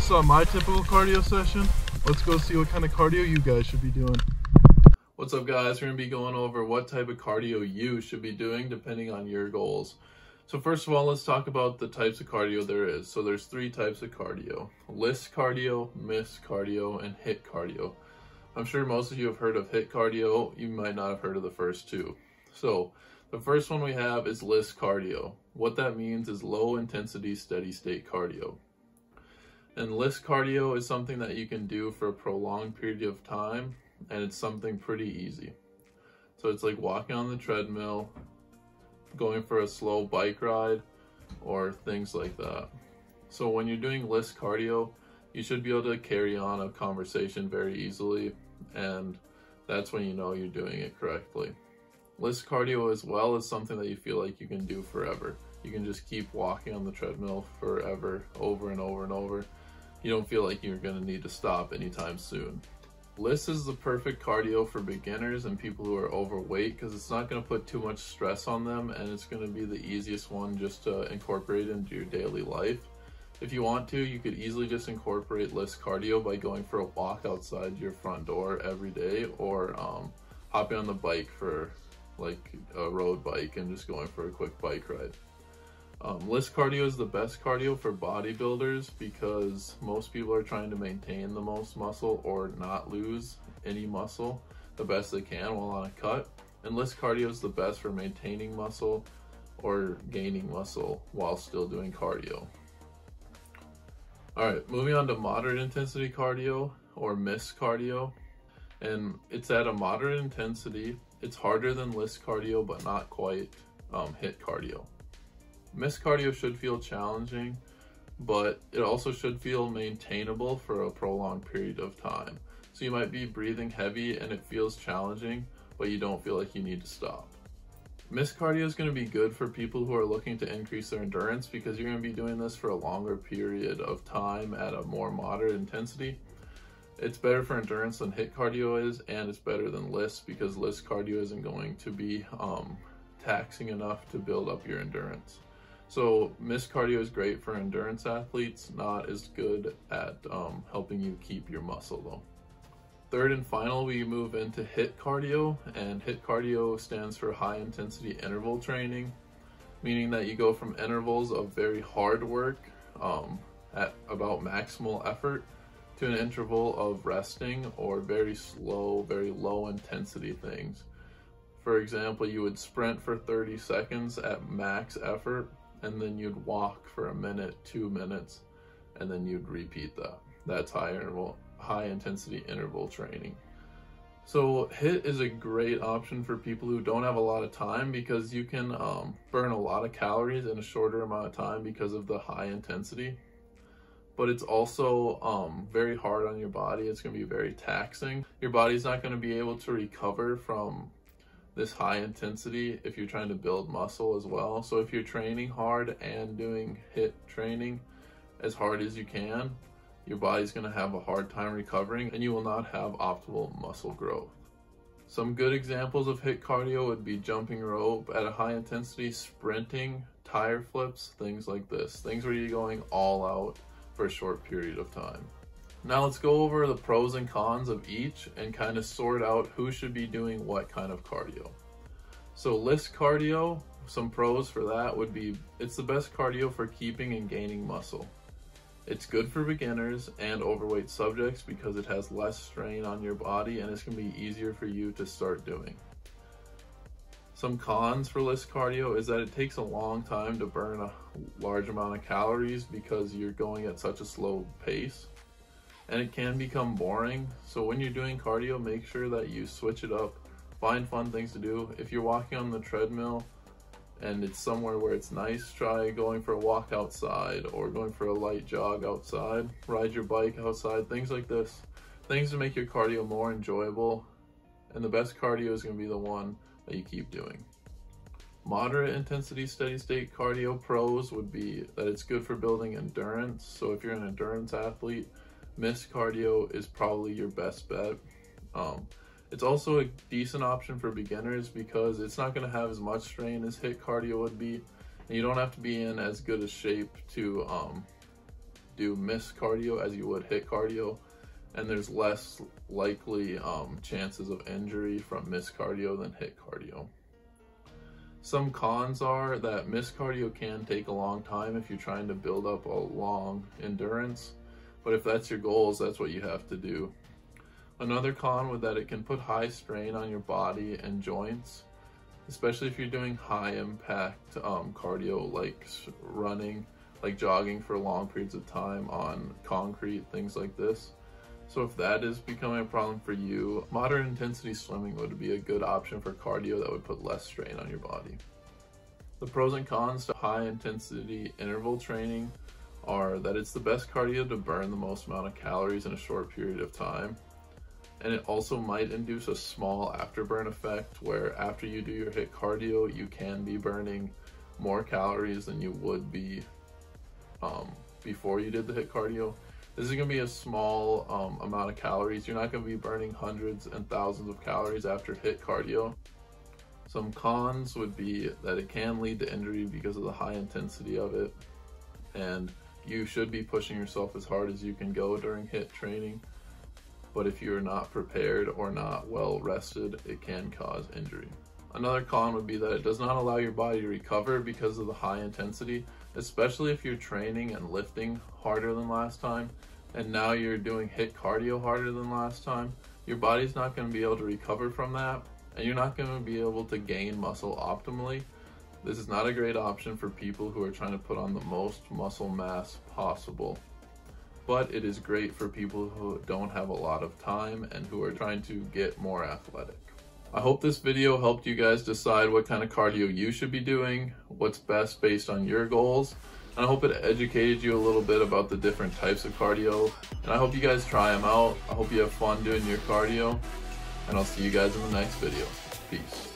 This is my typical cardio session. Let's go see what kind of cardio you guys should be doing. What's up guys, we're going to be going over what type of cardio you should be doing depending on your goals. So first of all, let's talk about the types of cardio there is. So there's 3 types of cardio: LISS cardio, MIIS cardio, and HIIT cardio. I'm sure most of you have heard of HIIT cardio. You might not have heard of the first 2. So the first one we have is LISS cardio. What that means is low intensity steady state cardio. And LISS cardio is something that you can do for a prolonged period of time, and it's something pretty easy. So it's like walking on the treadmill, going for a slow bike ride, or things like that. So when you're doing LISS cardio, you should be able to carry on a conversation very easily, and that's when you know you're doing it correctly. LISS cardio as well is something that you feel like you can do forever. You can just keep walking on the treadmill forever, over and over and over. You don't feel like you're going to need to stop anytime soon. LISS is the perfect cardio for beginners and people who are overweight because it's not going to put too much stress on them, and it's going to be the easiest one just to incorporate into your daily life. If you want to, you could easily just incorporate LISS cardio by going for a walk outside your front door every day, or hopping on the bike for like a road bike and just going for a quick bike ride. LISS cardio is the best cardio for bodybuilders because most people are trying to maintain the most muscle or not lose any muscle the best they can while on a cut. And LISS cardio is the best for maintaining muscle or gaining muscle while still doing cardio. Alright, moving on to moderate intensity cardio, or MIIS cardio. And it's at a moderate intensity. It's harder than LISS cardio, but not quite HIIT cardio. MIIS cardio should feel challenging, but it also should feel maintainable for a prolonged period of time. So you might be breathing heavy and it feels challenging, but you don't feel like you need to stop. MIIS cardio is going to be good for people who are looking to increase their endurance because you're going to be doing this for a longer period of time at a more moderate intensity. It's better for endurance than HIIT cardio is, and it's better than LISS because LISS cardio isn't going to be taxing enough to build up your endurance. So MIIS cardio is great for endurance athletes, not as good at helping you keep your muscle though. Third and final, we move into HIIT cardio, and HIIT cardio stands for high intensity interval training, meaning that you go from intervals of very hard work at about maximal effort to an interval of resting or very slow, very low intensity things. For example, you would sprint for 30 seconds at max effort, and then you'd walk for a minute, 2 minutes, and then you'd repeat that. That's high intensity interval training. So HIIT is a great option for people who don't have a lot of time because you can burn a lot of calories in a shorter amount of time because of the high intensity. But it's also very hard on your body. It's going to be very taxing. Your body's not going to be able to recover from this high intensity if you're trying to build muscle as well. So if you're training hard and doing HIIT training as hard as you can, your body's going to have a hard time recovering and you will not have optimal muscle growth. Some good examples of HIIT cardio would be jumping rope at a high intensity, sprinting, tire flips, things like this. Things where you're going all out for a short period of time. Now let's go over the pros and cons of each and kind of sort out who should be doing what kind of cardio. So LISS cardio, some pros for that would be it's the best cardio for keeping and gaining muscle. It's good for beginners and overweight subjects because it has less strain on your body and it's going to be easier for you to start doing. Some cons for LISS cardio is that it takes a long time to burn a large amount of calories because you're going at such a slow pace. And it can become boring. So when you're doing cardio, make sure that you switch it up, find fun things to do. If you're walking on the treadmill and it's somewhere where it's nice, try going for a walk outside or going for a light jog outside, ride your bike outside, things like this. Things to make your cardio more enjoyable, and the best cardio is going to be the one that you keep doing. Moderate intensity steady state cardio pros would be that it's good for building endurance. So if you're an endurance athlete, MIIS cardio is probably your best bet. It's also a decent option for beginners because it's not going to have as much strain as HIIT cardio would be, and you don't have to be in as good a shape to do MIIS cardio as you would HIIT cardio, and there's less likely chances of injury from MIIS cardio than HIIT cardio. Some cons are that MIIS cardio can take a long time if you're trying to build up a long endurance, but if that's your goals, that's what you have to do. Another con with that, it can put high strain on your body and joints, especially if you're doing high impact cardio like running, like jogging for long periods of time on concrete, things like this. So if that is becoming a problem for you, moderate intensity swimming would be a good option for cardio that would put less strain on your body. The pros and cons to high intensity interval training are that it's the best cardio to burn the most amount of calories in a short period of time. And it also might induce a small afterburn effect where after you do your HIIT cardio, you can be burning more calories than you would be before you did the HIIT cardio. This is going to be a small amount of calories. You're not going to be burning hundreds and thousands of calories after HIIT cardio. Some cons would be that it can lead to injury because of the high intensity of it, and you should be pushing yourself as hard as you can go during HIIT training. But if you're not prepared or not well rested, it can cause injury. Another con would be that it does not allow your body to recover because of the high intensity, especially if you're training and lifting harder than last time, and now you're doing HIIT cardio harder than last time. Your body's not going to be able to recover from that, and you're not going to be able to gain muscle optimally. This is not a great option for people who are trying to put on the most muscle mass possible. But it is great for people who don't have a lot of time and who are trying to get more athletic. I hope this video helped you guys decide what kind of cardio you should be doing, what's best based on your goals, and I hope it educated you a little bit about the different types of cardio, and I hope you guys try them out. I hope you have fun doing your cardio, and I'll see you guys in the next video. Peace.